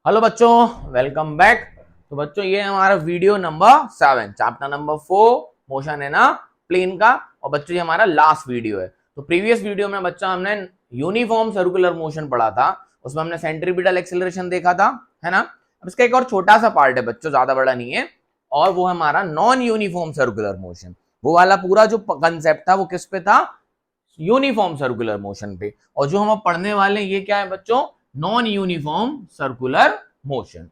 Hello बच्चों, welcome back. तो बच्चों ये हमारा video number 7, chapter number 4, motion है ना प्लेन का। और बच्चों ये हमारा लास्ट वीडियो है। तो प्रीवियस वीडियो में बच्चा हमने यूनिफॉर्म सर्कुलर मोशन पढ़ा था, उसमें हमने सेंट्रीपिटल एक्सेलरेशन देखा था, है ना। अब इसका एक और छोटा सा पार्ट है बच्चों, ज्यादा बड़ा नहीं है, और वो है हमारा नॉन यूनिफॉर्म सर्कुलर मोशन। वो वाला पूरा जो कंसेप्ट था वो किस पे था? यूनिफॉर्म सर्कुलर मोशन पे। और जो हम अब पढ़ने वाले हैं ये क्या है बच्चों? Non uniform circular motion.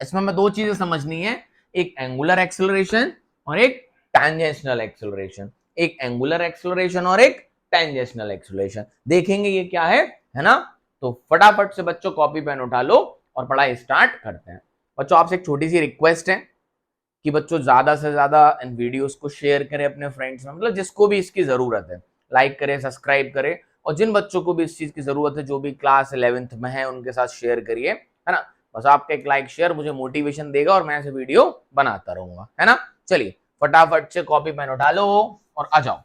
इसमें हमें दो चीजें समझनी है, एक एंगुलर एक्सेलरेशन और एक टेंजेंशियल एक्सेलरेशन। एक एंगुलर एक्सेलरेशन और एक टेंजेंशियल एक्सेलरेशन देखेंगे ये क्या है ना। तो फटाफट से बच्चों कॉपी पेन उठा लो और पढ़ाई स्टार्ट करते हैं। बच्चों आपसे एक छोटी सी रिक्वेस्ट है कि बच्चों ज्यादा से ज्यादा इन वीडियोस को शेयर करें अपने फ्रेंड्स में, मतलब जिसको भी इसकी जरूरत है लाइक करें, सब्सक्राइब करें। और जिन बच्चों को भी इस चीज की जरूरत है, जो भी क्लास 11th में है, उनके साथ शेयर करिए, है ना। बस आपका एक लाइक शेयर मुझे मोटिवेशन देगा और मैं ऐसे वीडियो बनाता रहूंगा, है ना। चलिए फटाफट से कॉपी पेन उठा लो और आ जाओ।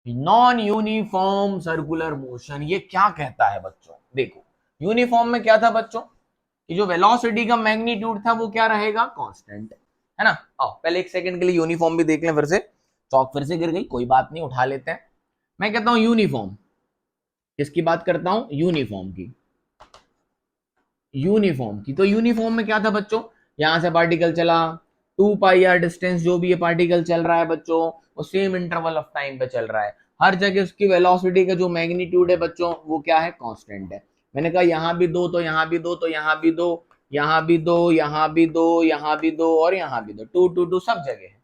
नॉन यूनिफॉर्म सर्कुलर मोशन ये क्या कहता है बच्चों? देखो, यूनिफॉर्म में क्या था बच्चों कि जो वेलोसिटी का मैग्नीट्यूड था वो क्या रहेगा? कांस्टेंट, है ना। आओ पहले एक सेकंड के लिए यूनिफॉर्म भी देख लें फिर से। चौक फिर से गिर गई, कोई बात नहीं, उठा लेते हैं। मैं कहता हूं यूनिफॉर्म, किसकी बात करता हूं? यूनिफॉर्म की। यूनिफॉर्म की, तो यूनिफॉर्म में क्या था बच्चों? यहां से पार्टिकल चला 2 पाई आर डिस्टेंस, जो भी ये पार्टिकल चल रहा है बच्चों वो सेम इंटरवल ऑफ टाइम पे चल रहा है। हर जगह उसकी वेलोसिटी का जो मैग्नीट्यूड है बच्चों वो क्या है? कांस्टेंट है। मैंने कहा यहां भी दो तो यहां भी दो, तो यहां भी दो, यहां भी दो, यहां भी दो, यहां भी दो और यहां भी दो, टू टू टू सब जगह है।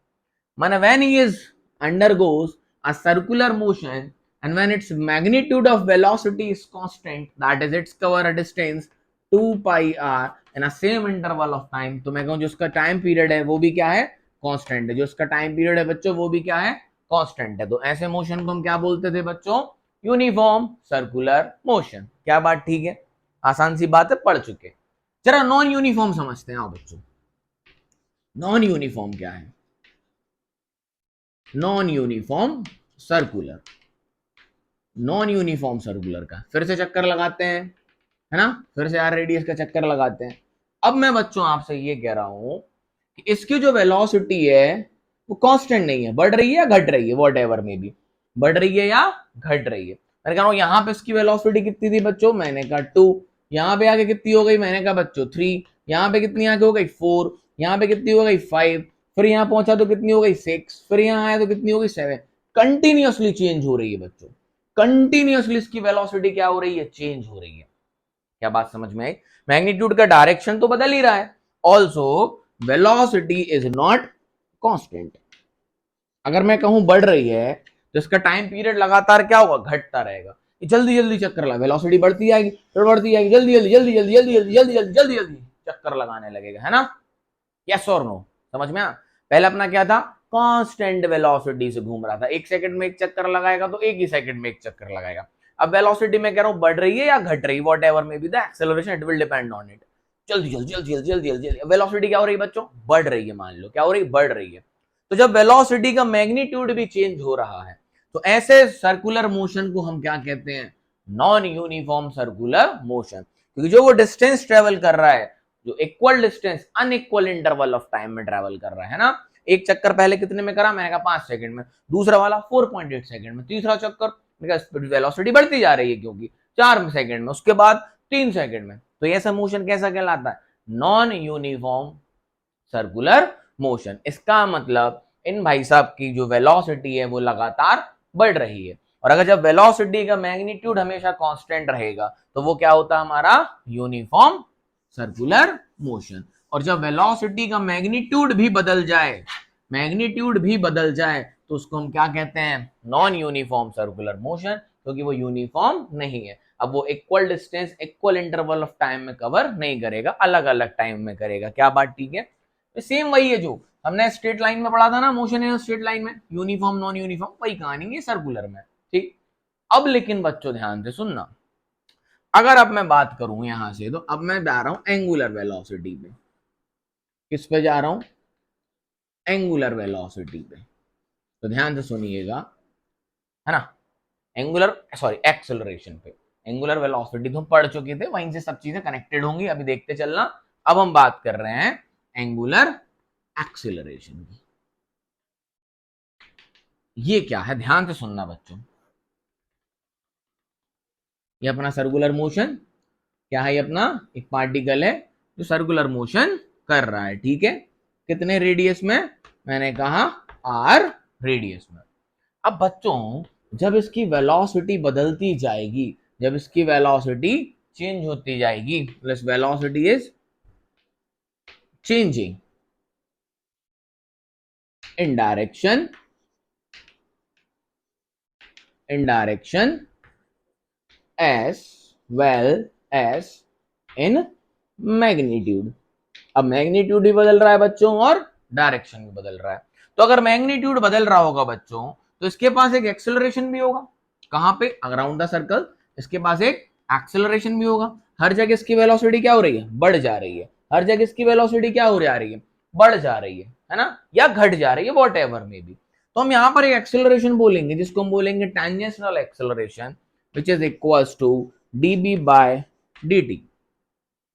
Man, when he is undergoes a circular motion and when its magnitude of velocity is constant, that is its cover a distance 2 pi r in a same interval of time, तो मैं कहूं जो उसका time period है वो भी क्या है? कांस्टेंट है। जो उसका टाइम पीरियड है बच्चों वो भी क्या है? कांस्टेंट है। तो ऐसे मोशन को हम क्या बोलते थे बच्चों? Uniform circular motion. क्या बात ठीक है? आसान सी बात है, पढ़ चुके। जरा नॉन यूनिफॉर्म समझते हैं। आओ बच्चों, नॉन यूनिफॉर्म क्या है? Non uniform circular, non uniform circular का फिर से चक्कर लगाते हैं, है ना। फिर से आर रेडियस का चक्कर लगाते हैं। अब मैं बच्चों आपसे ये कह रहा हूं कि इसकी जो वेलोसिटी है वो कांस्टेंट नहीं है, बढ़ रही है या घट रही है, वॉट एवर में भी बढ़ रही है या घट रही है। मैं कह रहा हूं यहां पे इसकी वेलोसिटी कितनी थी बच्चों? मैंने कहा 2। यहां पे आके कितनी हो गई? मैंने कहा बच्चों 3। यहां पे कितनी आके हो गई? 4। यहां पे कितनी हो गई? 5। फिर यहां पहुंचा तो कितनी हो गई? 6। फिर यहां आया तो कितनी हो गई? 7। कंटिन्यूअसली चेंज हो रही है बच्चों, कंटिन्यूअसली इसकी वेलोसिटी क्या हो रही है? चेंज हो रही है। क्या बात समझ में आई? मैग्नीट्यूड का डायरेक्शन तो बदल ही रहा है, also velocity is not constant. अगर मैं कहूं बढ़ रही है तो इसका टाइम पीरियड लगातार क्या होगा? घटता रहेगा। जल्दी जल्दी चक्कर लगा, वेलोसिटी बढ़ती जाएगी, फिर बढ़ती जाएगी, जल्दी जल्दी जल्दी जल्दी जल्दी जल्दी जल्दी जल्दी जल्दी जल्दी चक्कर लगाने लगेगा, है ना। यस और नो? समझ में आ? पहले अपना क्या था? कांस्टेंट वेलोसिटी से घूम रहा था, 1 सेकंड में एक चक्कर लगाएगा तो एक ही सेकंड में एक चक्कर लगाएगा। अब वेलोसिटी में कह रहा हूं बढ़ रही है या घट रही है, वॉट एवर में be the acceleration, it will depend on it. जल्दी जल्दी जल्दी जल्दी जल्दी जल्दी जल्दी वेलोसिटी क्या हो रही है बच्चों? बढ़ रही है। मान लो क्या हो रही है? बढ़ रही है। तो जब वेलोसिटी का मैग्नीट्यूड भी चेंज हो रहा है तो ऐसे सर्कुलर मोशन को हम क्या कहते हैं? Non uniform circular motion. क्योंकि जो वो डिस्टेंस ट्रेवल कर रहा है, जो equal distance unequal interval of time में ट्रेवल कर रहा है ना। एक चक्कर पहले कितने में करा? मैंने कहा 5 सेकंड में। दूसरा वाला 4.8 सेकंड में। तीसरा चक्कर वेलोसिटी बढ़ती जा रही है क्योंकि 4 सेकंड में, उसके बाद 3 सेकंड में। तो ऐसा मोशन कैसा कहलाता है? Non uniform circular motion. इसका मतलब इन भाई साहब की जो वेलोसिटी है वो लगातार बढ़ रही है। और अगर जब वेलोसिटी का मैग्नीट्यूड हमेशा कांस्टेंट रहेगा तो वो क्या होता है? हमारा यूनिफॉर्म सर्कुलर मोशन। और जब वेलोसिटी का मैग्नीट्यूड भी बदल जाए, मैग्नीट्यूड भी बदल जाए तो उसको हम क्या कहते हैं? नॉन यूनिफॉर्म सर्कुलर मोशन, क्योंकि वो यूनिफॉर्म नहीं है। अब वो equal distance equal interval of time में कवर नहीं करेगा, अलग अलग टाइम में करेगा। क्या बात ठीक है? सेम वही है जो हमने स्ट्रेट लाइन में पढ़ा था ना, मोशन है स्ट्रेट लाइन में, यूनिफॉर्म नॉन यूनिफॉर्म, वही कहानी है सर्कुलर में। ठीक। अब लेकिन बच्चों ध्यान से सुनना, अगर अब मैं बात करूं यहां से, तो अब मैं जा रहा हूं एंगुलर वेलोसिटी पे। किस पे जा रहा हूं? एंगुलर वेलोसिटी पे। तो ध्यान से सुनिएगा, है ना। एंगुलर सॉरी एक्सेलरेशन पे, एंगुलर वेलोसिटी तो हम पढ़ चुके थे, वहीं से सब चीजें कनेक्टेड होंगी, अभी देखते चलना। अब हम बात कर रहे हैं एंगुलर एक्सीलरेशन की। ये क्या है, ध्यान से सुनना बच्चों। ये अपना सर्कुलर मोशन क्या है, ये अपना एक पार्टिकल है जो सर्कुलर मोशन कर रहा है, ठीक है। कितने रेडियस में, मैंने कहा आर रेडियस में। अब बच्चों जब इसकी वेलोसिटी बदलती जाएगी, जब इसकी वेलोसिटी चेंज होती जाएगी, plus velocity is changing in direction as well as in magnitude। अब मैग्नीट्यूड भी बदल रहा है बच्चों और डायरेक्शन भी बदल रहा है। तो अगर मैग्नीट्यूड बदल रहा होगा बच्चों तो इसके पास एक एक्सेलरेशन भी होगा। कहां पे, अराउंड द सर्कल इसके पास एक एक्सेलरेशन भी होगा। हर जगह इसकी वेलोसिटी क्या हो रही है, बढ़ जा रही है। हर जगह इसकी वेलोसिटी क्या हो जा रही है, बढ़ जा रही है ना, या घट जा रही है, वॉट एवर में भी। तो हम यहां पर एक एक्सेलरेशन बोलेंगे जिसको हम बोलेंगे tangential acceleration, which is equals to dB by dt।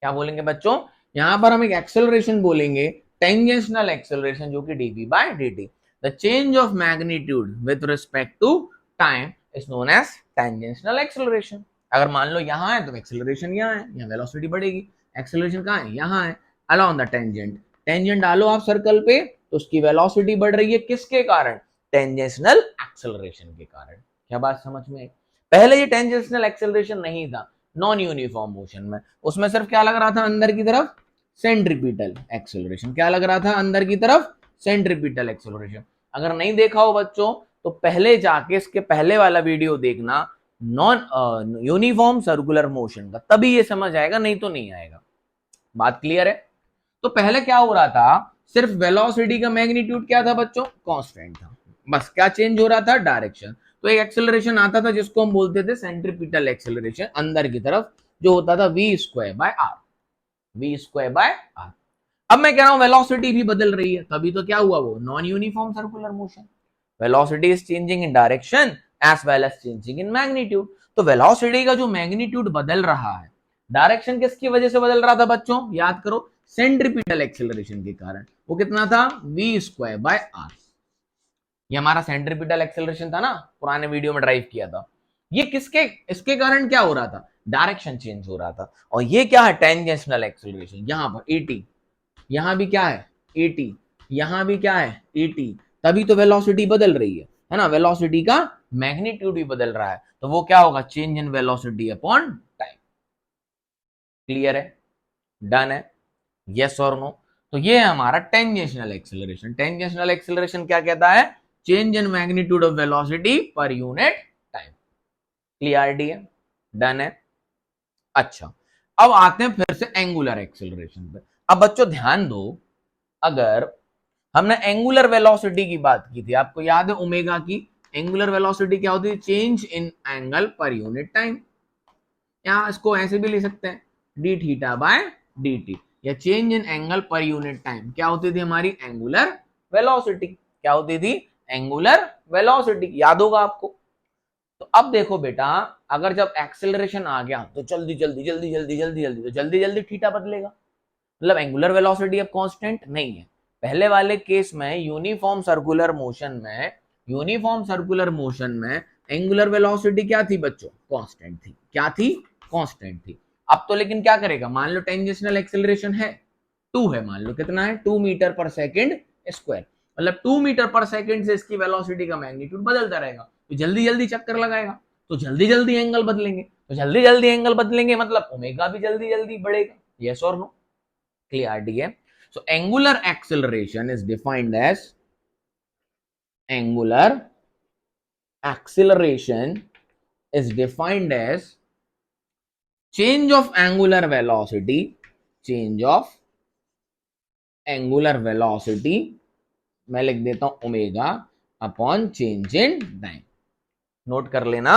क्या बोलेंगे बच्चों, यहां पर हम एक एक्सेलरेशन बोलेंगे टेंजेंशियल एक्सेलरेशन, जो कि dV by dt। The change of magnitude with respect to time is known as tangential acceleration. अगर मान लो यहां है तो एक्सेलरेशन यहां है, यहां वेलोसिटी बढ़ेगी। एक्सेलरेशन कहां है, यहां है, अलोंग द टेंजेंट। टेंजेंट डालो आप सर्कल पे तो उसकी वेलोसिटी बढ़ रही है, किसके कारण, टेंजेंशियल एक्सेलरेशन के कारण। क्या बात समझ में, पहले ये टेंजेंशियल एक्सेलरेशन नहीं था नॉन यूनिफॉर्म मोशन में, उसमें सिर्फ क्या लग रहा था अंदर की तरफ, सेंट्रीपिटल एक्सेलरेशन। क्या लग रहा था अंदर की तरफ, सेंट्रीपिटल एक्सेलरेशन। अगर नहीं देखा हो बच्चों तो पहले जाके इसके पहले वाला वीडियो देखना नॉन यूनिफॉर्म सर्कुलर मोशन का, तभी ये समझ आएगा, नहीं तो नहीं आएगा। बात क्लियर है। तो पहले क्या हो रहा था, सिर्फ वेलोसिटी का मैग्नीट्यूड क्या था बच्चों, कांस्टेंट था, बस क्या चेंज हो रहा था, डायरेक्शन। तो एक एक्सेलरेशन आता था जिसको हम बोलते थे सेंट्रीपिटल एक्सेलरेशन, अंदर की तरफ, जो होता था v square by are, v square by r. अब मैं कह रहा हूं वेलोसिटी भी बदल रही है, तभी तो क्या हुआ, वो non uniform circular motion. Velocity is changing in direction as well as changing in magnitude. तो वेलोसिटी का जो मैग्नीट्यूड बदल रहा है, डायरेक्शन किसकी वजह से बदल रहा था बच्चों, याद करो, सेंट्रीपिटल एक्सेलरेशन के कारण। वो कितना था, v स्क्वायर बाय आर। ये हमारा सेंट्रीपिटल एक्सेलरेशन था ना, पुराने वीडियो में ड्राइव किया था। ये किसके, इसके कारण क्या हो रहा था, डायरेक्शन चेंज हो रहा था। और ये क्या है, टेंजेंशियल एक्सेलरेशन। यहां पर 80, यहां भी क्या है 80, यहां भी क्या है 80, तभी तो वेलोसिटी बदल रही है ना, वेलोसिटी का मैग्नीट्यूड भी बदल रहा है। तो वो क्या होगा, change in velocity upon time. Clear है, डन है, यस और नो। तो ये है हमारा टेंजेंशियल एक्सेलरेशन। टेंजेंशियल एक्सेलरेशन क्या कहता है, change in magnitude of velocity per unit time. Clarity है, डन है। अच्छा, अब आते हैं फिर से एंगुलर एक्सेलरेशन पे। अब बच्चों ध्यान दो, अगर हमने एंगुलर वेलोसिटी की बात की थी, आपको याद है ओमेगा की एंगुलर वेलोसिटी क्या होती है, change in angle per unit time. या इसको ऐसे भी ले सकते हैं, d theta by d t, या change in angle per unit time क्या होती थी हमारी, एंगुलर वेलोसिटी। क्या होती थी, एंगुलर वेलोसिटी, याद होगा आपको। तो अब देखो बेटा, अगर जब एक्सेलरेशन आ गया तो जल्दी जल्दी जल्दी जल्दी जल्दी जल्दी तो जल्दी जल्दी थीटा बदलेगा, मतलब एंगुलर वेलोसिटी अब कांस्टेंट नहीं है। पहले वाले केस में यूनिफॉर्म सर्कुलर मोशन में, यूनिफॉर्म सर्कुलर मोशन में एंगुलर वेलोसिटी क्या थी बच्चों, कांस्टेंट थी। क्या थी, कांस्टेंट थी। अब तो लेकिन क्या करेगा, मान लो टेंजेंशियल एक्सेलरेशन है 2 है, मान लो कितना है, 2 मीटर पर सेकंड स्क्वायर, मतलब 2 मीटर पर सेकंड से इसकी वेलोसिटी का मैग्नीट्यूड बदलता रहेगा। तो जल्दी जल्दी चक्कर लगाएगा, तो जल्दी जल्दी एंगल बदलेंगे, तो जल्दी जल्दी एंगल बदलेंगे मतलब ओमेगा भी जल्दी जल्दी बढ़ेगा। यस और नो, क्लियरिटी है। So angular acceleration is defined as, angular acceleration is defined as change of angular velocity, change of angular velocity, मैं लिख देता हूं omega upon change in time. Note कर लेना,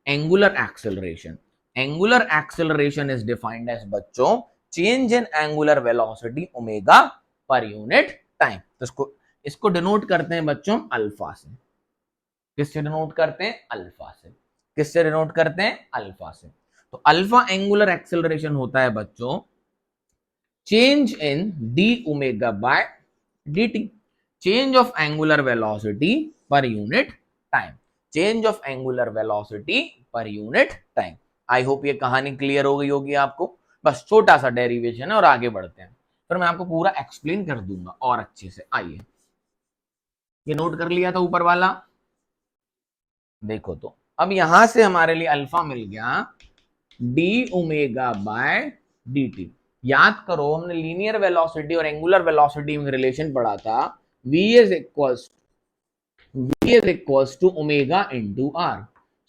angular acceleration, angular acceleration is defined as बच्चों change in angular velocity omega per unit time. तो इसको denote करते हैं बच्चों अल्फा से। किससे डिनोट करते हैं, अल्फा से। किससे डिनोट करते हैं, अल्फा से। तो अल्फा एंगुलर एक्सेलरेशन होता है बच्चों change in D omega by dt, change of angular velocity per unit time, change of angular velocity per unit time. I hope ये कहानी क्लियर हो गई होगी आपको। बस छोटा सा डेरिवेशन है और आगे बढ़ते हैं, फिर मैं आपको पूरा एक्सप्लेन कर दूंगा और अच्छे से। आइए, ये नोट कर लिया था ऊपर वाला, देखो तो अब यहां से हमारे लिए अल्फा मिल गया D omega by d T. याद करो हमने लीनियर वेलोसिटी और एंगुलर वेलोसिटी में रिलेशन पढ़ा था, v is equals to omega into r.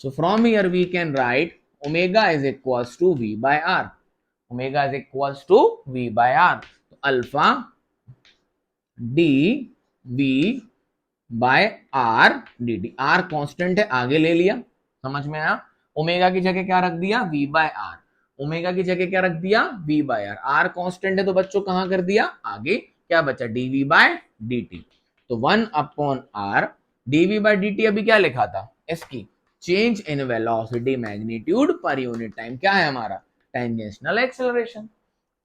So from here we can write omega is equals to v by r. Omega is equals to v by r. तो alpha d v by r d t, r constant है आगे ले लिया, समझ में आया। Omega की जगह क्या रख दिया v बाय आर, ओमेगा की जगह क्या रख दिया v by r, r constant है तो बच्चों कहां कर दिया आगे, क्या बचा dv बाय dt। तो 1 upon R dv by dt अभी क्या लिखा था इसकी change in velocity magnitude per unit time, क्या है हमारा tangential acceleration,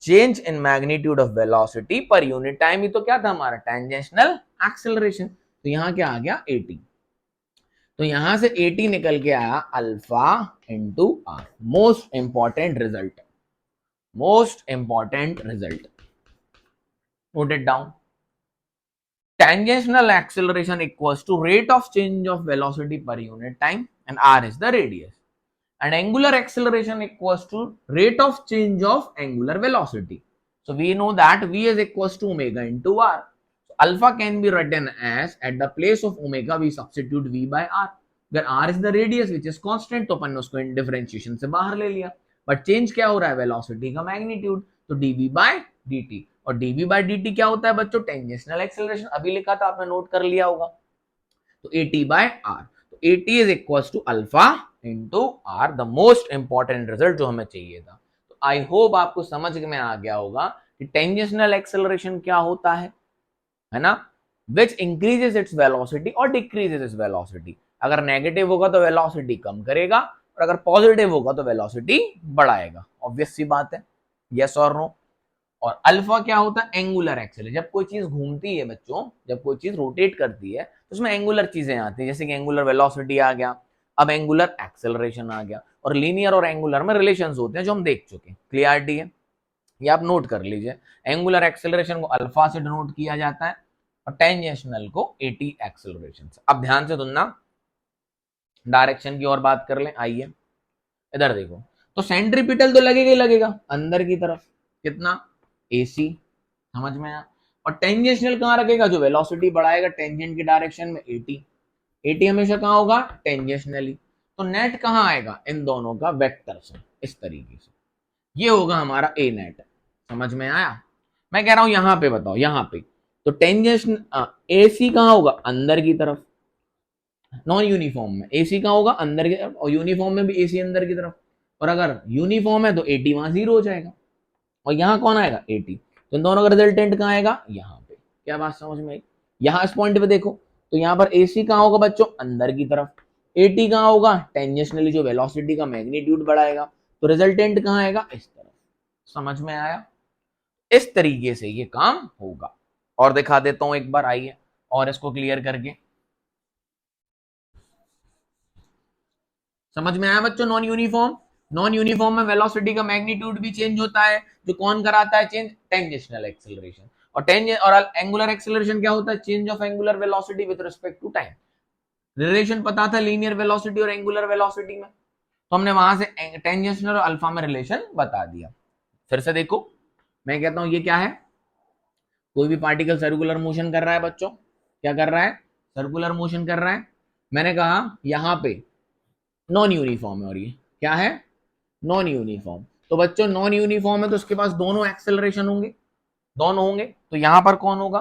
change in magnitude of velocity per unit time, ही तो क्या था हमारा टेंजेंशियल एक्सेलरेशन। तो यहां क्या आ गया 80, तो यहां से 80 निकल के आया alpha into r. Most important result, most important result, note it down. Tangential acceleration equals to rate of change of velocity per unit time and r is the radius, and angular acceleration equals to rate of change of angular velocity. So we know that v is equals to omega into r. So alpha can be written as at the place of omega we substitute v by r, where r is the radius which is constant, तो अपन ने उसको differentiation से बाहर ले लिया, but change क्या हो रहा है वेलोसिटी का मैग्नीट्यूड, तो dv by dt, और dv by dt क्या होता है बच्चों टेंजेंशियल एक्सेलरेशन, अभी लिखा था आपने नोट कर लिया होगा, तो at by r, तो at is equals to alpha into r, the most important result जो हमें चाहिए था। तो आई होप आपको समझ में आ गया होगा कि टेंजेंशियल एक्सेलरेशन क्या होता है ना, विच इंक्रीजेस इट्स वेलोसिटी और डिक्रीजेस इट्स वेलोसिटी। अगर नेगेटिव होगा तो वेलोसिटी कम करेगा और अगर पॉजिटिव होगा तो वेलोसिटी बढ़ाएगा, ऑब्वियस सी बात है, यस और नो। और अल्फा क्या होता है एंगुलर एक्सेलरेशन, जब कोई चीज घूमती है बच्चों, जब कोई चीज रोटेट करती है तो उसमें एंगुलर चीजें आती हैं, जैसे कि एंगुलर वेलोसिटी आ गया, अब एंगुलर एक्सेलरेशन आ गया, और लीनियर और एंगुलर में रिलेशंस होते हैं जो हम देख चुके हैं, क्लियरिटी है, ये आप नोट कर लीजिए। एंगुलर एक्सेलरेशन को अल्फा से डिनोट किया जाता है और टेंजेंशियल को एटी एक्सेलरेशन से। अब ध्यान से सुनना, डायरेक्शन की और बात कर लें, आइए इधर देखो, तो सेंट्रीपिटल तो लगेगा ही लगेगा अंदर की तरफ, कितना AC, समझ में आया, और टेंजेंशियल कहां रखेगा, जो वेलोसिटी बढ़ाएगा टेंजेंट की डायरेक्शन में 80, 80 हमेशा कहां होगा टेंजेंशियली, तो नेट कहां आएगा इन दोनों का वेक्टर से, इस तरीके से ये होगा हमारा ए नेट, समझ में आया। मैं कह रहा हूं यहां पे बताओ, यहां पे तो टेंजेंशन AC कहां होगा अंदर की तरफ, नॉन यूनिफॉर्म में AC कहां होगा अंदर की तरफ, और यूनिफॉर्म में भी AC अंदर की तरफ, और अगर यूनिफॉर्म है तो 80 वहां 0 हो जाएगा, और यहां कौन आएगा 80, तो इन दोनों का रिजल्टेंट कहां आएगा यहां पे, क्या बात समझ में आई। यहां इस पॉइंट पे देखो, तो यहां पर AC कहां होगा बच्चों अंदर की तरफ, 80 कहां होगा टेंजेंशियली जो वेलोसिटी का मैग्नीट्यूड बढ़ाएगा, तो रिजल्टेंट कहां आएगा इस तरफ, समझ में आया। इस तरीके से ये काम होगा, और दिखा देता हूं एक बार, आइए और इसको क्लियर करके, समझ में आया बच्चों। नॉन यूनिफॉर्म, नॉन यूनिफॉर्म में वेलोसिटी का मैग्नीट्यूड भी चेंज होता है, जो कौन कराता है चेंज, टेंजेंशियल एक्सेलरेशन, और एंगुलर एक्सेलरेशन क्या होता है change of angular velocity with respect to time. Relation पता था लीनियर वेलोसिटी और एंगुलर वेलोसिटी में, तो हमने वहां से टेंजेंशियल और अल्फा में रिलेशन बता दिया। फिर से देखो, मैं कहता हूं ये क्या है, कोई भी पार्टिकल सर्कुलर मोशन कर रहा है बच्चों, क्या कर रहा है सर्कुलर मोशन कर रहा है, मैंने कहा यहां पे नॉन यूनिफॉर्म है, और ये क्या है नॉन यूनिफॉर्म, तो बच्चों नॉन यूनिफॉर्म है तो उसके पास दोनों एक्सेलरेशन होंगे, दोनों होंगे, तो यहां पर कौन होगा,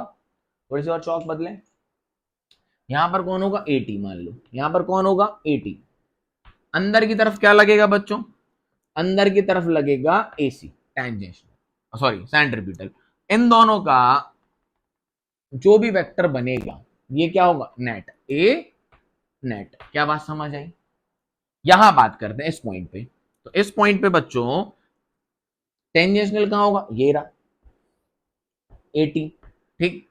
थोड़ी सी और चौक बदलें, यहां पर कौन होगा 80, मान लो यहां पर कौन होगा 80, अंदर की तरफ क्या लगेगा बच्चों, अंदर की तरफ लगेगा AC टेंजेंशियल, सॉरी सेंट्रीपिटल, इन दोनों का जो भी वेक्टर बनेगा ये क्या होगा नेट, ए नेट, क्या बात समझ आई। यहां बात करते हैं इस पॉइंट पे, तो इस पॉइंट पे बच्चों टेंजेंशियल कहां होगा, ये रहा 80, ठीक।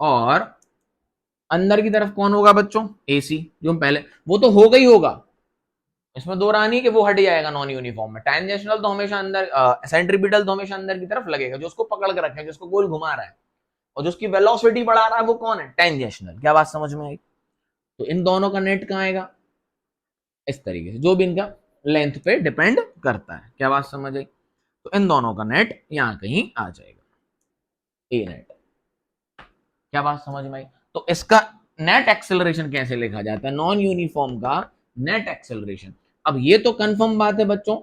और अंदर की तरफ कौन होगा बच्चों, AC, जो हम पहले, वो तो होगा ही होगा, इसमें दो रानी कि वो हट जाएगा नॉन यूनिफॉर्म में। टेंजेंशियल तो हमेशा अंदर, सेंट्रीपिटल तो हमेशा अंदर की तरफ लगेगा, जो उसको पकड़ के रखे, जिसको गोल घुमा रहा है, और जो उसकी वेलोसिटी बढ़ा रहा है वो कौन है, टेंजेंशियल। क्या बात समझ में आई? तो इन दोनों का नेट कहां आएगा, इस तरीके से, जो भी इनका लेंथ पे डिपेंड करता है। क्या बात समझ आई? तो इन दोनों का नेट यहां कहीं आ जाएगा, ए नेट। क्या बात समझ में आई? तो इसका नेट एक्सेलरेशन कैसे लिखा जाता है, नॉन यूनिफॉर्म का नेट एक्सेलरेशन। अब ये तो कंफर्म बात है बच्चों,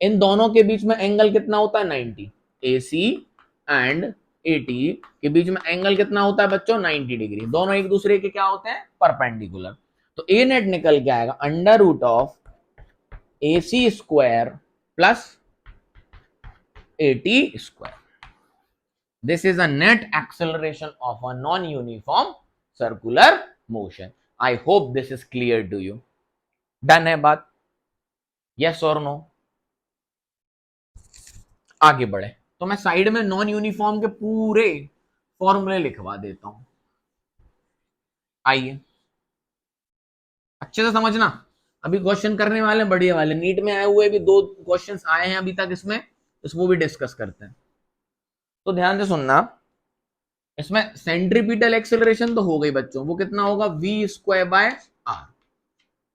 इन दोनों के बीच में एंगल कितना होता है, 90। AC एंड AT के बीच में एंगल कितना होता है बच्चों, 90 डिग्री। दोनों एक दूसरे के क्या होते हैं, परपेंडिकुलर। तो ए नेट निकल के आएगा under root of AC square plus AT square. This is a net acceleration of a non-uniform circular motion. I hope this is clear to you. Done है बात, yes or no? आगे बढ़े तो मैं साइड में नॉन यूनिफॉर्म के पूरे फॉर्मूले लिखवा देता हूं, आइए अच्छे से समझना। अभी क्वेश्चन करने वाले बढ़िया वाले, नीट में आए हुए भी 2 क्वेश्चंस आए हैं अभी तक इसमें, इसको भी डिस्कस करते हैं। तो ध्यान से सुनना, इसमें सेंट्रीपिटल एक्सेलरेशन तो हो गई बच्चों, वो कितना होगा, v²/r।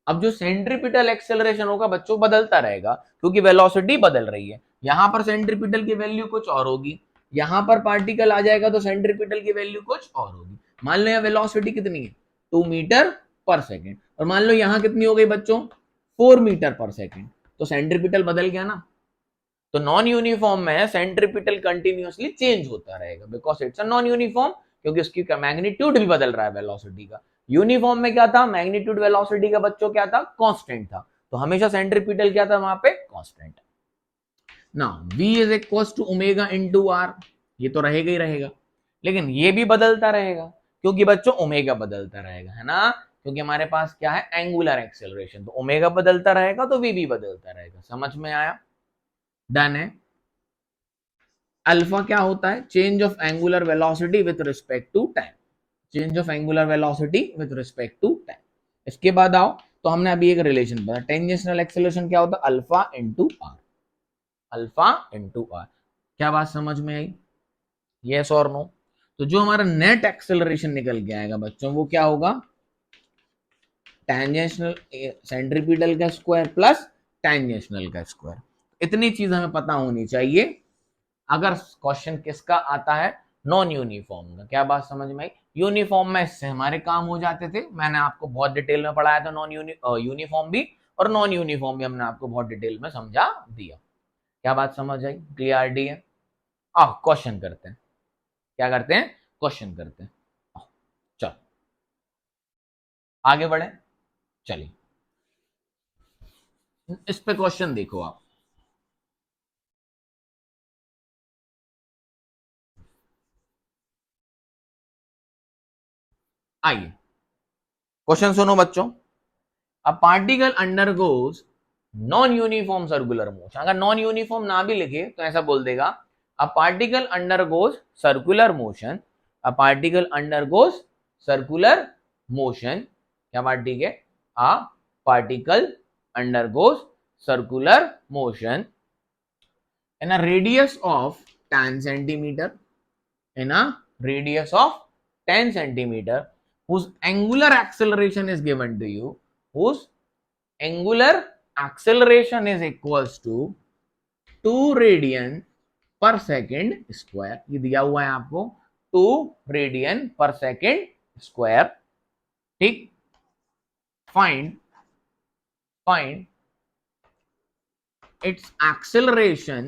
अब जो सेंट्रीपिटल एक्सेलरेशन होगा बच्चों बदलता रहेगा, क्योंकि वेलोसिटी बदल रही है। यहां पर सेंट्रीपिटल की वैल्यू कुछ और होगी, यहां पर पार्टिकल आ जाएगा तो सेंट्रीपिटल की वैल्यू कुछ और होगी। मान लो यहाँ वेलोसिटी कितनी है, 2 मीटर पर सेकेंड, और मान लो यहां कितनी हो गई बच्चों, 4 मीटर पर सेकेंड, तो सेंट्रीपिटल बदल गया ना। तो नॉन यूनिफॉर्म में सेंट्रीपिटल कंटिन्यूअसली चेंज होता रहेगा, because it's a non uniform, क्योंकि उसकी मैग्नीट्यूड भी बदल रहा है वेलोसिटी का। यूनिफॉर्म में क्या था, मैग्नीट्यूड वेलोसिटी का बच्चों क्या था, कांस्टेंट था। तो हमेशा सेंट्रीपिटल क्या था वहां पे, constant. Now v is equal to omega into r, ये तो रहेगा ही रहेगा, लेकिन ये भी बदलता रहेगा, क्योंकि बच्चों ओमेगा बदलता रहेगा, है ना, क्योंकि हमारे पास क्या है, एंगुलर एक्सेलरेशन। तो ओमेगा बदलता रहेगा तो v भी बदलता रहेगा। समझ में आया? डन है। अल्फा क्या होता है, change of angular velocity with respect to time, change of angular velocity with respect to time. इसके बाद आओ, तो हमने अभी एक रिलेशन बताया, टेंजेंशियल एक्सेलरेशन क्या होता है, alpha into r, alpha into are. क्या बात समझ में आई, यस और नो? तो जो हमारा नेट एक्सेलरेशन निकल के आएगा बच्चों, वो क्या होगा, टेंजेंशियल सेंट्रीपिटल का स्क्वायर प्लस टेंजेंशियल का स्क्वायर। इतनी चीज हमें पता होनी चाहिए अगर क्वेश्चन किसका आता है, नॉन यूनिफॉर्म का। क्या बात समझ में आई? यूनिफॉर्म में इससे हमारे काम हो जाते थे, मैंने आपको बहुत डिटेल में पढ़ाया था नॉन यूनिफॉर्म भी, और नॉन यूनिफॉर्म भी हमने आपको बहुत डिटेल में समझा दिया। क्या बात समझ आई, क्लियरिटी है? क्वेश्चन करते हैं, क्या करते हैं, क्वेश्चन करते हैं। चलो आगे बढ़े, चलिए इस पे क्वेश्चन देखो आप। आइए क्वेश्चन सुनो बच्चों। A particle undergoes non uniform circular motion. अगर नॉन यूनिफॉर्म ना भी लिखे तो ऐसा बोल देगा, a particle undergoes circular motion, a particle undergoes circular motion. क्या बात ठीक है, a particle undergoes circular motion in a radius of 10 centimeter, in a radius of 10 centimeter, whose angular acceleration is given to you, whose angular acceleration is equals to 2 radian per second square. ये दिया हुआ है आपको, 2 radian per second square, ठीक। Find its acceleration,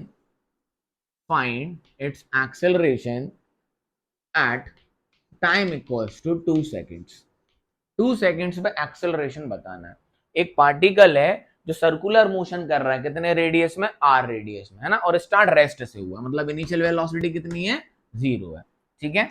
find its acceleration at time equals to 2 seconds. 2 seconds पे acceleration बताना है। एक पार्टिकल है जो सर्कुलर मोशन कर रहा है, कितने रेडियस में, r रेडियस में, है ना, और स्टार्ट रेस्ट से हुआ, मतलब इनिशियल वेलोसिटी कितनी है, 0 है, ठीक है।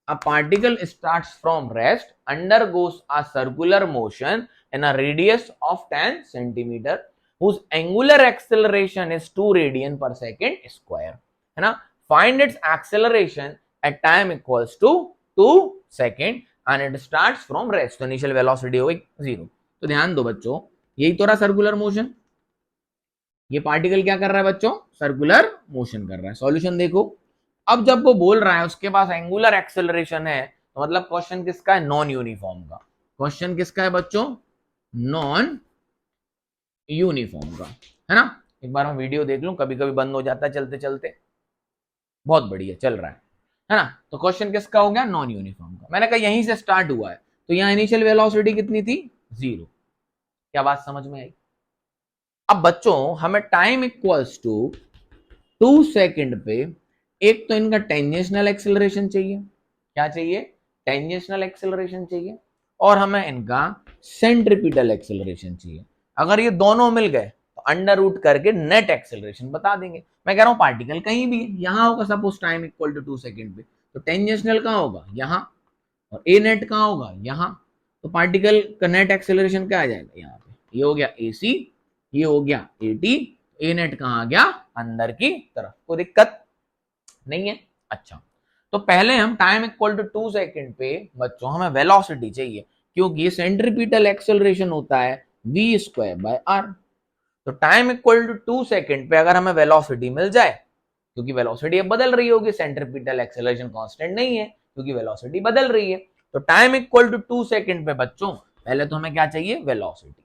a particle starts from rest, undergoes a circular motion in a radius of 10 centimeter, whose angular acceleration is 2 radian per second square, है ना. Find its acceleration at time equals to 2 second and it starts from rest. तो initial velocity हो गई 0. तो ध्यान दो बच्चों, यही तो रहा सर्कुलर मोशन. ये पार्टिकल क्या कर रहा है बच्चों, सर्कुलर मोशन कर रहा है. सॉल्यूशन देखो, अब जब वो बोल रहा है उसके पास एंगुलर एक्सेलरेशन है, तो मतलब क्वेश्चन किसका है, नॉन यूनिफॉर्म का. क्वेश्चन किसका है बच्चों, नॉन यूनिफॉर्म का, है ना. एक बार मैं वीडियो देख लूं, कभी कभी बंद हो जाता है चलते चलते. बहुत बढ़िया चल रहा है ना. तो क्वेश्चन किसका हो गया, नॉन यूनिफॉर्म का. मैंने कहा यहीं से स्टार्ट हुआ है, तो यहाँ इनिशियल वेलोसिटी कितनी थी, 0. क्या बात समझ में आई. अब बच्चों हमें टाइम इक्वल्स टू 2 सेकंड पे एक तो इनका टेंजेंशियल एक्सेलरेशन चाहिए. क्या चाहिए, टेंजेंशियल एक्सेलरेशन चाहिए. और हमें इनका सेंट्रीपिटल एक्सेलरेशन चाहिए. अगर ये दोनों मिल गए तो अंडर रूट करके नेट एक्सेलरेशन बता देंगे. मैं कह रहा हूं पार्टिकल कहीं भी है, यहां होगा suppose time equal to 2 second पे, तो टेंजेंशियल कहां होगा, यहां. और ए नेट कहां होगा, यहां. तो पार्टिकल का नेट एक्सेलरेशन क्या आ जाएगा, यहाँ पे. ये हो गया ए सी, ये हो गया ए टी. ए नेट कहां आ गया, अंदर की तरफ. कोई दिक्कत नहीं है. अच्छा, तो पहले हम टाइम इक्वल टू 2 सेकंड पे बच्चों हमें वेलोसिटी चाहिए, क्योंकि ये सेंट्रीपिटल एक्सेलरेशन होता है v स्क्वायर बाय r. तो टाइम इक्वल टू 2 सेकंड पे अगर हमें वेलोसिटी मिल जाए, क्योंकि वेलोसिटी अब बदल रही होगी, सेंट्रीपिटल एक्सेलरेशन कांस्टेंट नहीं है, क्योंकि वेलोसिटी बदल रही है. तो टाइम इक्वल टू 2 सेकंड पे बच्चों पहले तो हमें क्या चाहिए, वेलोसिटी.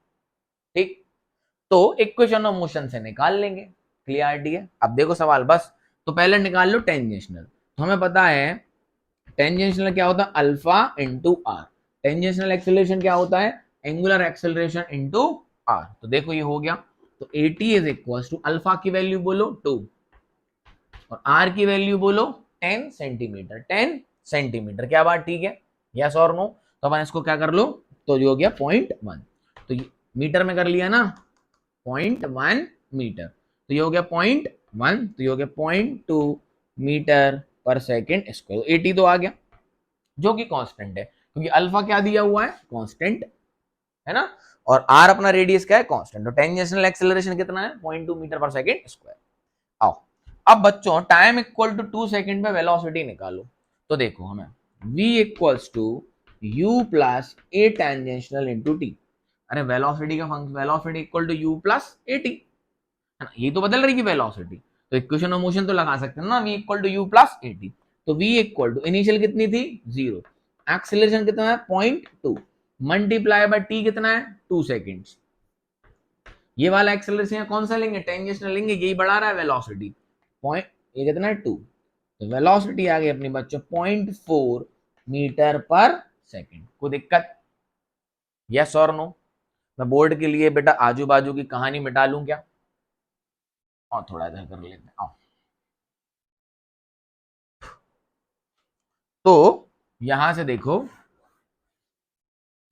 ठीक, तो इक्वेशन ऑफ मोशन से निकाल लेंगे. क्लियरिटी है. अब देखो सवाल बस, तो पहले निकाल लो टेंजेंशियल. तो हमें पता है टेंजेंशियल क्या होता है, alpha into r. Tangential acceleration क्या होता है, एंगुलर एक्सेलरेशन इंटू आर. तो देखो ये हो गया. तो a t is equal to alpha की वैल्यू बोलो 2 और आर की वैल्यू बोलो 10 सेंटीमीटर. 10 सेंटीमीटर. क्या बात ठीक है, यस और नो. तो अपन इसको क्या कर लो, तो ये हो गया 0.1. तो मीटर में कर लिया ना, 0.1 मीटर. तो ये हो गया 0.1, तो ये हो गया 0.2 मीटर पर सेकेंड स्क्वायर. 80 तो आ गया, जो कि कांस्टेंट है, क्योंकि अल्फा क्या दिया हुआ है, कांस्टेंट है ना. और आर अपना रेडियस क्या है, कांस्टेंट. तो टेंजेंशियल एक्सेलरेशन कितना है, 0.2 मीटर पर सेकेंड स्क्वायर. आओ अब बच्चों टाइम इक्वल टू 2 सेकेंड पे वेलोसिटी निकालो. तो देखो हमें v equals to u plus a tangential into t. अरे वेलोसिटी का function, velocity equal to u plus a t, है ना. ये तो बदल रही है वेलोसिटी, तो इक्वेशन ऑफ मोशन तो लगा सकते हैं ना, v equal to u plus a t. तो v इक्वल टू इनिशियल कितनी थी, 0. एक्सेलरेशन कितना है, 0.2 मल्टीप्लाई बाय t कितना है, 2 सेकेंड्स. ये वाला एक्सेलरेशन कौन सा लेंगे, टेंजेंशियल लेंगे, यही बढ़ा रहा है वेलोसिटी. पॉइंट ये कितना है 2. तो वेलोसिटी आ गई अपनी बच्चों 0.4 मीटर पर सेकेंड. कोई दिक्कत, यस और नो. मैं बोर्ड के लिए बेटा आजू बाजू की कहानी मिटा लूं क्या, और थोड़ा इधर कर लेते हैं. तो यहां से देखो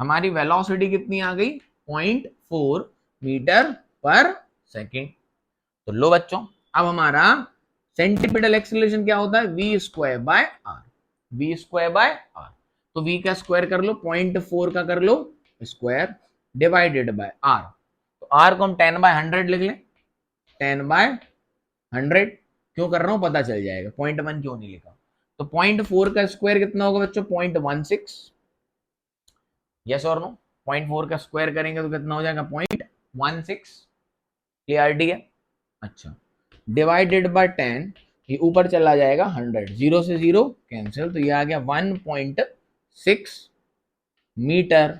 हमारी वेलोसिटी कितनी आ गई, 0.4 मीटर पर सेकेंड. तो लो बच्चों, अब हमारा सेंटीपिटल एक्सेलरेशन क्या होता है, v square by are. v square by R. तो v का स्क्वायर कर लो, 0.4 का कर लो स्क्वायर डिवाइडेड बाय आर. तो आर को हम 10 बाय 100 लिख लें. 10 बाय 100 क्यों कर रहा हूं, पता चल जाएगा. 0.1 क्यों नहीं लिखा. तो 0.4 का स्क्वायर कितना होगा बच्चों, 0.16. यस और नो. 0.4 का स्क्वायर करेंगे तो कितना हो जाएगा, 0.16. क्लियरिटी है. अच्छा, डिवाइडेड बाय 10, ये ऊपर चला जाएगा 100, 0 से 0 कैंसिल. तो ये आ गया 1.6 मीटर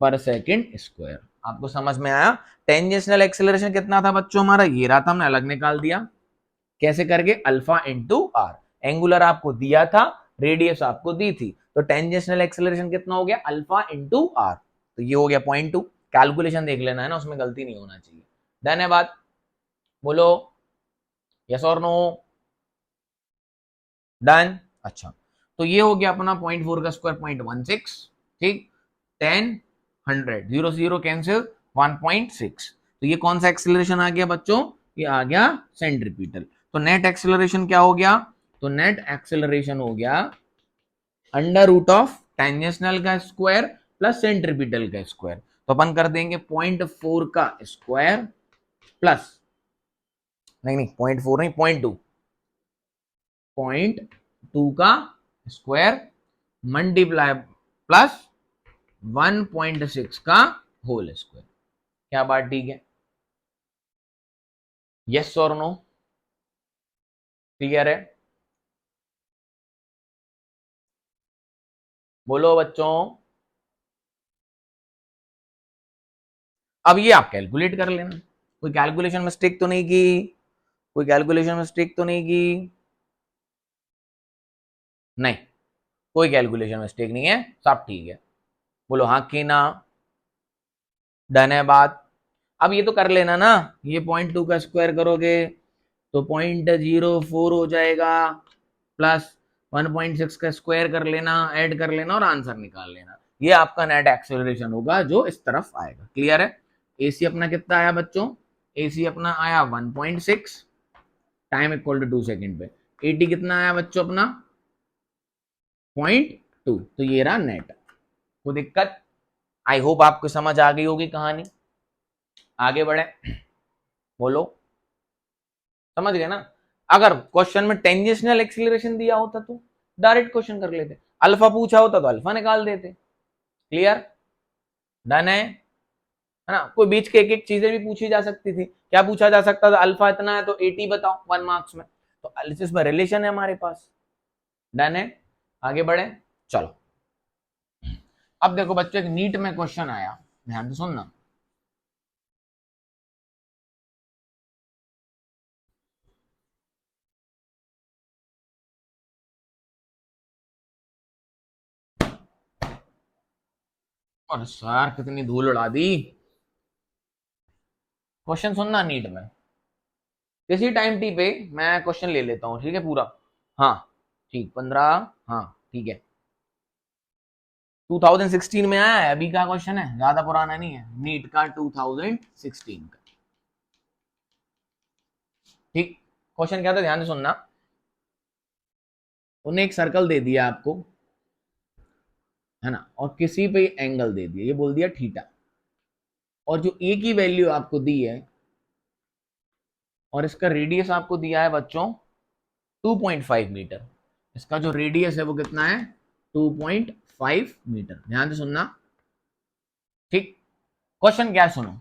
पर सेकेंड स्क्वायर. आपको समझ में आया. टेंजेंशियल एक्सेलरेशन कितना था बच्चों हमारा, ये रहा था, हमने अलग निकाल दिया. कैसे करके, अल्फा इंटू आर. एंगुलर आपको दिया था, रेडियस आपको दी थी, तो टेंजेंशियल एक्सेलरेशन कितना हो गया, अल्फा इंटू आर. तो ये हो गया 0.2. कैलकुलेशन देख लेना है ना, उसमें गलती नहीं होना चाहिए. धन्यवाद. बोलो यस और नो. डन. अच्छा, तो ये हो गया अपना 0.4 का स्क्वायर 0.16. ठीक, 10 100, 0 से 0 कैंसिल, 1.6. तो ये कौन सा एक्सेलरेशन आ गया बच्चों, ये आ गया सेंट्रीपिटल. तो नेट एक्सेलरेशन क्या हो गया, तो नेट एक्सेलरेशन हो गया अंडर रूट ऑफ टेंजेंशियल का स्क्वायर प्लस सेंट्रीपिटल का स्क्वायर। तो अपन कर देंगे 0.4 का स्क्वायर प्लस, नहीं 0.4 नहीं 0.2 का स्क्वायर मल्टीप्लाई प्लस 1.6 का होल स्क्वायर। क्या बात ठीक है? यस और नो? क्लियर है? बोलो बच्चों। अब ये आप कैलकुलेट कर लेना, कोई कैलकुलेशन मिस्टेक तो नहीं की? कोई कैलकुलेशन मिस्टेक तो नहीं की? नहीं, कोई कैलकुलेशन मिस्टेक नहीं है, सब ठीक है। बोलो हाँ कि ना? डन है बात। अब ये तो कर लेना ना, ये 0.2 का स्क्वायर करोगे तो 0.04 हो जाएगा, प्लस 1.6 का स्क्वायर कर लेना, ऐड कर लेना और आंसर निकाल लेना। ये आपका नेट एक्सेलरेशन होगा जो इस तरफ आएगा। क्लियर है? एसी अपना कितना आया बच्चों? एसी अपना आया 1.6, टाइम इक्वल टू 2 सेकेंड पे। एटी कितना आया बच्चों अपना? 0.2। तो ये रहा नेट। कोई दिक्कत? आई होप आपको समझ आ गई होगी कहानी। आगे बढ़े, बोलो। समझ गए ना? अगर क्वेश्चन में टेंजेंशियल एक्सीलरेशन दिया होता तो डायरेक्ट क्वेश्चन कर लेते, अल्फा पूछा होता तो अल्फा निकाल देते। क्लियर? डन है ना? कोई बीच के एक एक चीजें भी पूछी जा सकती थी। क्या पूछा जा सकता था? अल्फा इतना है तो 80 बताओ 1 मार्क्स में, तो इसमें रिलेशन है हमारे पास। डन है? आगे बढ़े, चलो। अब देखो बच्चों, एक नीट में क्वेश्चन आया, ध्यान से सुनना। और सर कितनी धूल उड़ा दी। क्वेश्चन सुनना नीट में, किसी टाइम टी पे मैं क्वेश्चन ले लेता हूं, ठीक है पूरा? हाँ ठीक, 15, हाँ ठीक है। 2016 में आया है, अभी का क्वेश्चन है, ज्यादा पुराना नहीं है, नीट का 2016 का। ठीक, क्वेश्चन क्या था ध्यान से सुनना। उन्हें एक सर्कल दे दिया आपको, है ना, और किसी पे एंगल दे दिया, ये बोल दिया थीटा, और जो ए की वैल्यू आपको दी है और इसका रेडियस आपको दिया है बच्चों 2.5 मीटर। इसका जो रेडियस है वो कितना है? 2.5 मीटर। ध्यान से सुनना, ठीक। क्वेश्चन क्या सुनो।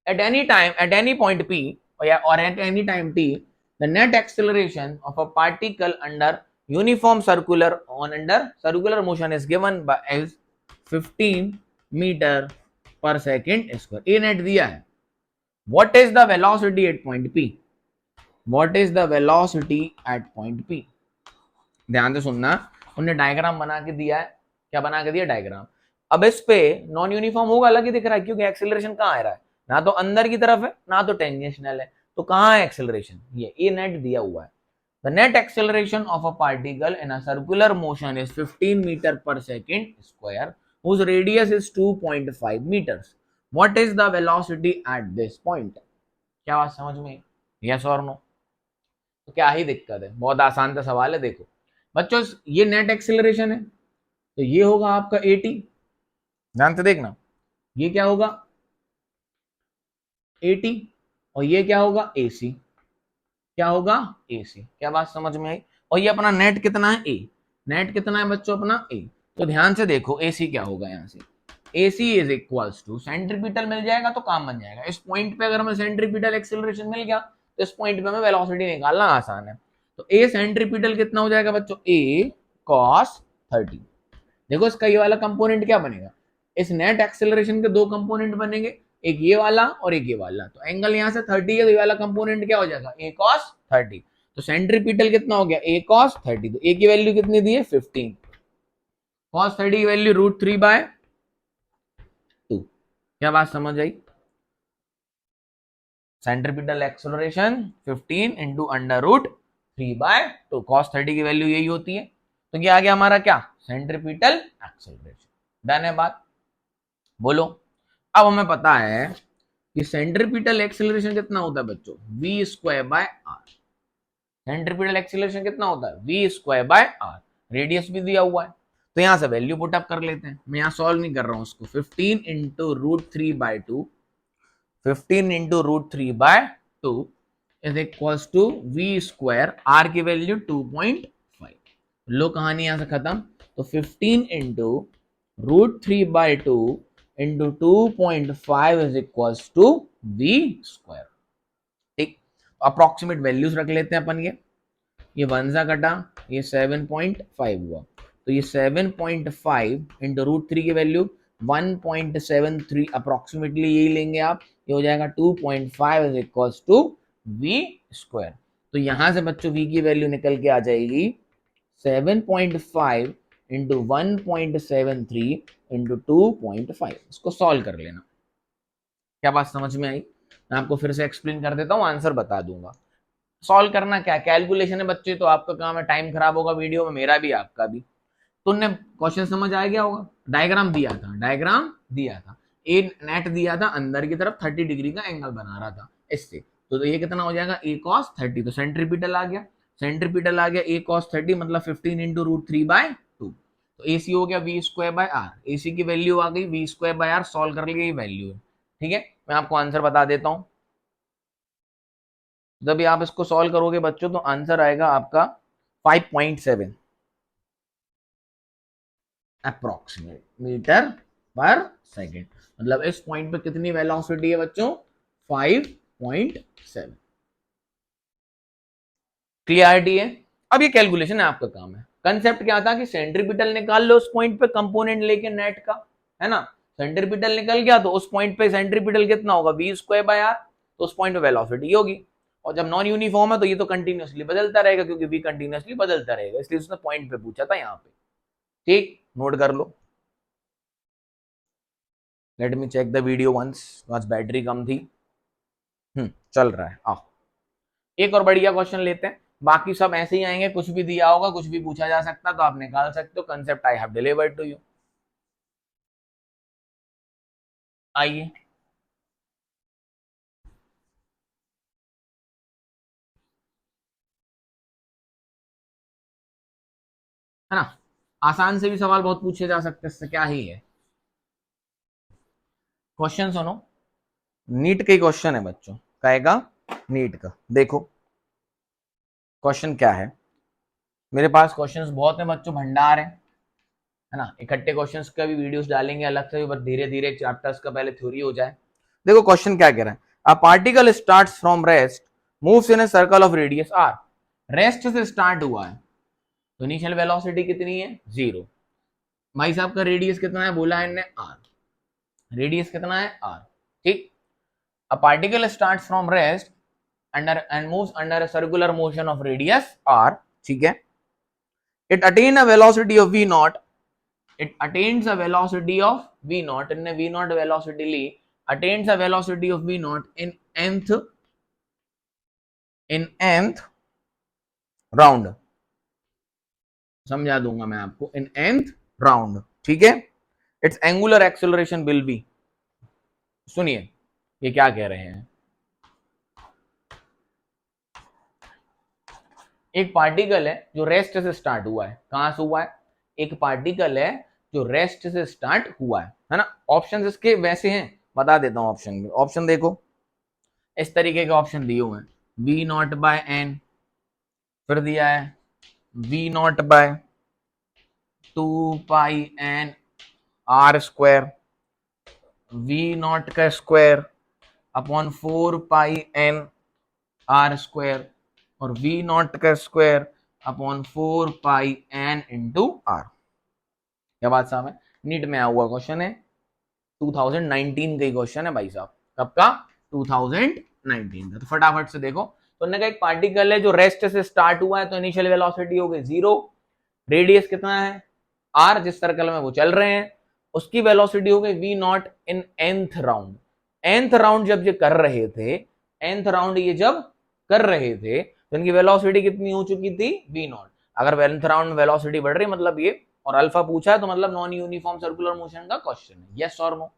at any point p or at any time t, the net acceleration of a particle under uniform circular motion is given by as 15 meter per second square। a net दिया है। what is the velocity at point p? what is the velocity at point p? ध्यान से सुनना, उन्होंने diagram बना के दिया है। क्या बना के दिया? डायग्राम। अब इस पे नॉन यूनिफॉर्म होगा, अलग ही दिख रहा है, क्योंकि एक्सेलरेशन कहाँ आ रहा है? ना तो अंदर की तरफ है ना तो टेंजेंशियल है, तो कहाँ है एक्सेलरेशन? ये नेट दिया हुआ है। The net acceleration of a particle in a circular motion is 15 metre per second square whose radius is 2.5 meters। what is the velocity at this point? क्या बात समझ में? यस और नो? तो क्या ही दिक्कत है, बहुत आसान सा सवाल है। देखो बच्चों, ये नेट एक्सेलरेशन है तो ये होगा आपका 80। ध्यान से देखना, ये क्या होगा? 80। और ये क्या होगा? AC। क्या होगा? AC। क्या बात समझ में आई? और ये अपना नेट कितना है? A। नेट कितना है बच्चों अपना? A। तो ध्यान से देखो AC क्या होगा यहाँ से? AC is equals to, centripetal मिल जाएगा तो काम बन जाएगा। इस पॉइंट पे अगर हमें सेंट्रीपिटल एक्सेलरेशन मिल गया तो इस पॉइंट पे हमें वेलोसिटी निकालना आसान है। तो A सेंट्रीपिटल कितना हो जाएगा बच्चों? A cos 30। देखो इसका ये वाला कंपोनेंट क्या बनेगा? इस नेट एक्सेलरेशन के दो कंपोनेंट बनेंगे, एक ये वाला और एक ये वाला। तो एंगल यहाँ से 30 है तो ये वाला कंपोनेंट क्या हो जाएगा? a cos 30। तो सेंट्रीपिटल कितना हो गया? a cos 30। तो a की वैल्यू कितनी दी है? 15। cos 30 की वैल्यू √3/2। क्या बात समझ आई? Centripetal acceleration 15 into √3/2। cos 30 की वैल्यू यही होती है। तो क्या आ गया हमारा? क्या? Centripetal acceleration. डन है बात? बोलो। अब हमें पता है कि सेंट्रीपिटल एक्सेलरेशन कितना होता है बच्चों? v² bye are. Centripetal acceleration कितना होता है? v² bye are. रेडियस भी दिया हुआ है, तो यहां से वैल्यू पुट अप कर लेते हैं। मैं यहां सॉल्व नहीं कर रहा हूं उसको। 15 into root three by two, 15 into root three by two is equals to V square, R की वैल्यू 2.5। लो कहानी यहां से खत्म। तो 15 into root three by two into 2.5 is equals to V square. ठीक, अप्रोक्सीमेट वैल्यूज रख लेते हैं अपन। ये वन सा कटा, ये 7.5 हुआ, तो ये 7.5 इंटू रूट थ्री की वैल्यू 1.73 अप्रोक्सीमेटली यही लेंगे आप। ये हो जाएगा 2.5 is equals to V square. तो यहां से बच्चों v की वैल्यू निकल के आ जाएगी 7.5 इंटू 1.73 इंटू 2.5। इसको सॉल्व कर लेना। क्या बात समझ में आई? मैं आपको फिर से एक्सप्लेन कर देता हूं, आंसर बता दूंगा। सॉल्व करना क्या कैलकुलेशन है बच्चे, तो आपका काम है, टाइम खराब होगा वीडियो में, मेरा भी आपका भी। तुमने क्वेश्चन समझ आ गया होगा। डायग्राम दिया था, डायग्राम दिया था, ए नेट दिया था, अंदर की तरफ 30 डिग्री का एंगल बना रहा था इससे। तो ये कितना हो जाएगा ए कॉस 30, तो सेंट्रीपिटल आ गया, सेंट्रीपिटल आ गया ए कॉस 30 मतलब 15 into root three by two. तो एसी हो गया V square by R, AC की वैल्यू आ गई V square by R, solve कर लिया, ये वैल्यू है। ठीक है, मैं आपको आंसर बता देता हूं। जब आप इसको सॉल्व करोगे बच्चों तो आंसर आएगा आपका 5.7 अप्रोक्सीमेट मीटर पर सेकेंड। मतलब इस पॉइंट पे कितनी वेलोसिटी है बच्चों? 5.7। क्लियरिटी है? अब ये कैलकुलेशन है, आपका काम है। कंसेप्ट क्या था कि सेंट्रीपिटल निकाल लो उस पॉइंट पे कंपोनेंट लेके नेट का, है ना। सेंट्रीपिटल निकल गया तो उस पॉइंट पे सेंट्रीपिटल कितना होगा? वी स्क्वायर बाय आर, तो उस पॉइंट पे वेलोसिटी होगी। और जब नॉन यूनिफॉर्म है तो ये तो कंटिन्यूअसली बदलता रहेगा, क्योंकि वी कंटिन्यूअसली बदलता रहेगा, इसलिए उसने पॉइंट पे पूछा था यहाँ पे। ठीक, नोट कर लो। Let me check the video once, आज बैटरी कम थी। चल रहा है। आओ एक और बढ़िया क्वेश्चन लेते हैं, बाकी सब ऐसे ही आएंगे, कुछ भी दिया होगा, कुछ भी पूछा जा सकता, तो आप निकाल सकते हो। Concept I have delivered to you. आइए, है ना, आसान से भी सवाल बहुत पूछे जा सकते हैं, इससे क्या ही है। क्वेश्चन सुनो, नीट के क्वेश्चन है बच्चों, कहेगा नीट का। देखो क्वेश्चन क्या है, मेरे पास क्वेश्चंस बहुत हैं बच्चों, भंडार है ना। इकट्ठे क्वेश्चंस का भी वीडियोस डालेंगे अलग से, बस धीरे धीरे चैप्टर्स का पहले थ्योरी हो जाए। देखो क्वेश्चन क्या कह रहा है, a particle starts from rest, moves in a circle of radius R. Rest से स्टार्ट हुआ है तो इनिशियल वेलोसिटी कितनी है? 0। भाई साहब का रेडियस कितना है बोला है इनने? आर। रेडियस कितना है? आर। ठीक, a particle starts from rest under and moves under a circular motion of radius R. ठीक है, it attain a velocity of v naught, it attains a velocity of v naught, in v naught velocity ली, attains a velocity of v naught in nth round. समझा दूंगा मैं आपको, in nth round. ठीक है, it's angular acceleration will be, सुनिए ये क्या कह रहे हैं। एक पार्टिकल है जो रेस्ट से स्टार्ट हुआ है, कहां से हुआ है? एक पार्टिकल है जो रेस्ट से स्टार्ट हुआ है ना। ऑप्शन इसके वैसे हैं, बता देता हूं ऑप्शन। ऑप्शन देखो, इस तरीके के ऑप्शन दिए हुए हैं, वी नॉट बाय एन, फिर दिया है V naught by 2 pi N R square, V naught का square upon 4 pi N R square, और वी नॉट का square upon 4 pi N into are. क्या बात साहब है? नीट में आया हुआ क्वेश्चन है, 2019 का क्वेश्चन है भाई साहब। कब का? 2019 का। तो फटाफट से देखो, तो उन्होंने कहा एक पार्टिकल है जो रेस्ट से स्टार्ट हुआ है तो इनिशियल वेलोसिटी हो गई 0, रेडियस कितना है? आर, जिस सर्कल में वो चल रहे हैं उसकी वेलोसिटी हो गई V naught in nth round. nth round जब ये कर रहे थे, nth राउंड ये जब कर रहे थे तो इनकी वेलोसिटी कितनी हो चुकी थी? V naught. अगर nth राउंड में वेलोसिटी बढ़ रही मतलब ये, और अल्फा पूछा है तो मतलब नॉन यूनिफॉर्म सर्कुलर मोशन का क्वेश्चन है, यस और नो,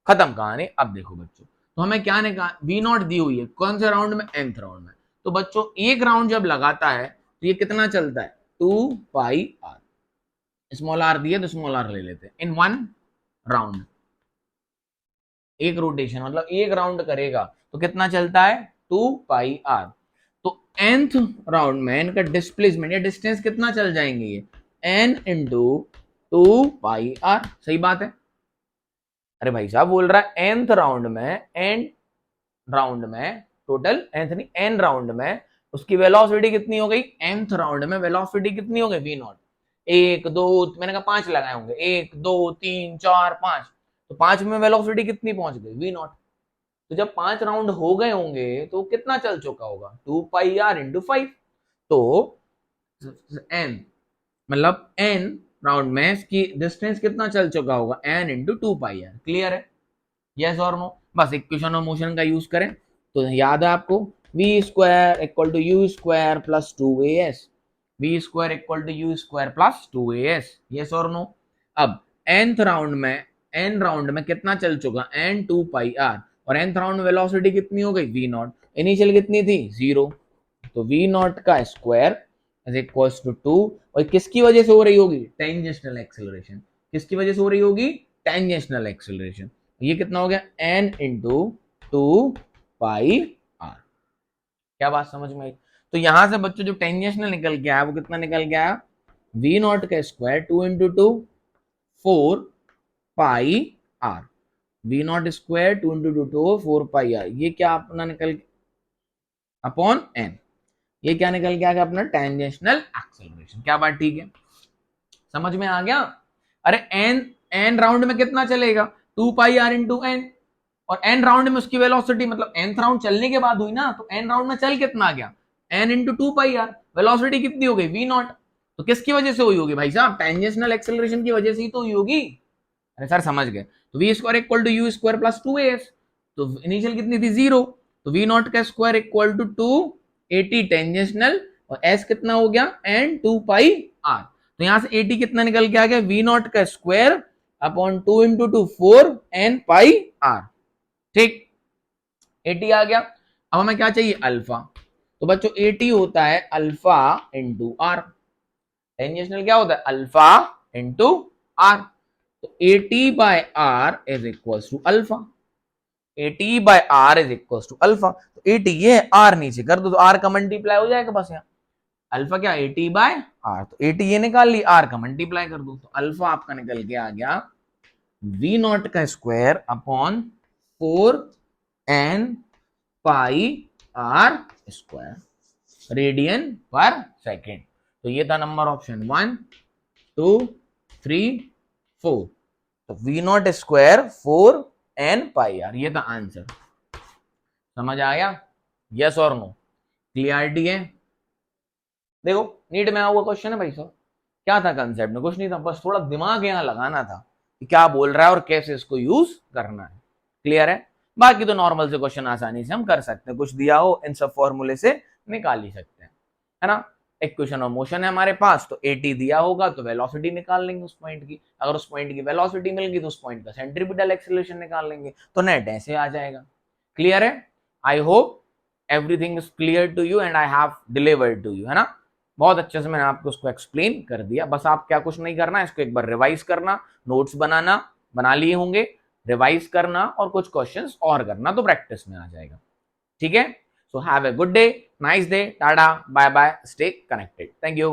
खत्म कहानी। अब देखो बच्चों, तो हमें क्या ने कहा, वी नॉट दी हुई है कौन से राउंड में? nth राउंड में। तो बच्चों एक राउंड जब लगाता है तो ये कितना चलता है? 2 पाई आर। स्मॉल आर दिए तो स्मॉल आर ले लेते हैं। इन वन राउंड, एक रोटेशन मतलब एक राउंड करेगा तो कितना चलता है 2πr। तो nth राउंड में इनका डिस्प्लेसमेंट या डिस्टेंस कितना चल जाएंगे ये n इंटू 2πr। सही बात है। अरे भाई साहब बोल रहा है nth राउंड में, n राउंड में टोटल, nth नहीं n राउंड में उसकी वेलोसिटी कितनी हो गई, nth राउंड में वेलोसिटी कितनी हो गई v नॉट। एक दो, मैंने कहा 5 लगाए होंगे, 1 2 3 4 5, तो 5 में वेलोसिटी कितनी पहुंच गई v नॉट। तो जब 5 राउंड हो गए होंगे तो कितना चल चुका होगा 2πr इंटू 5। तो n मतलब n राउंड में इसकी डिस्टेंस कितना चल चुका होगा n इंटू 2πr। क्लियर है, यस और नो। बस इक्वेशन ऑफ मोशन का यूज करें तो याद है आपको v square equal to u square plus 2as, v square equal to u square plus 2as, yes और नो। अब nth राउंड में, n राउंड में कितना चल चुका n 2πr, और nth राउंड में वेलोसिटी कितनी हो गई v नॉट। इनिशियल कितनी थी 0, तो v नॉट का स्क्वायर इज इक्वल्स टू 2, और किसकी वजह से हो रही होगी टेंजेंशियल एक्सेलरेशन, किसकी वजह से हो रही होगी टेंजेंशियल एक्सेलरेशन। ये कितना हो गया n इंटू 2πr। क्या बात समझ में आई। तो यहां से बच्चों जो टेंजेंशियल निकल गया है वो कितना निकल गया, v नॉट का square 2 into 2 4πr, v naught square 2 into 2 4πr, ये क्या अपना निकल अपॉन n, ये क्या निकल गया अपना टेंजेंशियल एक्सेलरेशन। क्या बात ठीक है, समझ में आ गया। अरे n राउंड में कितना चलेगा 2πr इंटू n, और n राउंड में उसकी वेलोसिटी मतलब nth राउंड चलने के बाद हुई ना, तो n राउंड में चल कितना आ गया n इंटू 2πr, वेलोसिटी कितनी हो गई v नॉट। तो किसकी वजह से हुई होगी भाई साहब टेंजेंशियल एक्सेलरेशन की वजह से ही तो हुई होगी। अरे सर समझ गए। तो v square equal to u square plus 2as, तो इनिशियल कितनी थी 0, तो v नॉट का स्क्वायर इक्वल टू 280 टेंजेंशियल, और s कितना हो गया n 2πr। तो यहां से 80 कितना निकल के आ गया v नॉट का स्क्वायर अपॉन 2 इंटू 2 4 n पाई r। ठीक, 80 आ गया। अब हमें क्या चाहिए अल्फा, तो बच्चों 80 होता है अल्फा इंटू आर, टेंजेंशियल क्या होता है अल्फा इंटू आर। तो 80 बाय R is equal to alpha, 80 बाय R is equal to alpha. तो 80 ये आर नीचे कर दो तो आर का मल्टीप्लाई हो जाएगा बस। यहाँ अल्फा क्या 80 बाय आर, तो 80 ये निकाल ली, आर का मल्टीप्लाई कर दो तो अल्फा आपका निकल के आ गया v नॉट का square upon 4n pi R square radian per second. तो ये था नंबर ऑप्शन 1 2 3 4। तो v naught square 4n pi R, ये था आंसर। समझ आया, यस और नो, क्लियरिटी है। देखो नीट में हुआ क्वेश्चन है भाई साहब, क्या था कंसेप्ट में, कुछ नहीं था, बस थोड़ा दिमाग यहाँ लगाना था कि क्या बोल रहा है और कैसे इसको यूज करना है। क्लियर है, बाकी तो नॉर्मल से क्वेश्चन आसानी से हम कर सकते हैं, कुछ दिया हो इन सब फॉर्मूले से निकाल ही सकते हैं, है ना। इक्वेशन ऑफ मोशन है हमारे पास, तो 80 दिया होगा तो वेलोसिटी निकाल लेंगे उस पॉइंट की, अगर उस पॉइंट की वेलोसिटी मिल गई तो उस पॉइंट का सेंट्रीपिटल एक्सेलरेशन निकाल लेंगे, तो नेट ऐसे आ जाएगा। क्लियर है, I hope everything is clear to you and I have delivered to you, है ना। बहुत अच्छे से मैंने आपको उसको एक्सप्लेन कर दिया। बस आप क्या कुछ नहीं करना है, इसको एक बार रिवाइज करना, नोट्स बनाना, बना लिए होंगे, रिवाइज करना और कुछ क्वेश्चंस और करना, तो प्रैक्टिस में आ जाएगा। ठीक है, so have a good day, nice day, tata, bye bye, stay connected, thank you.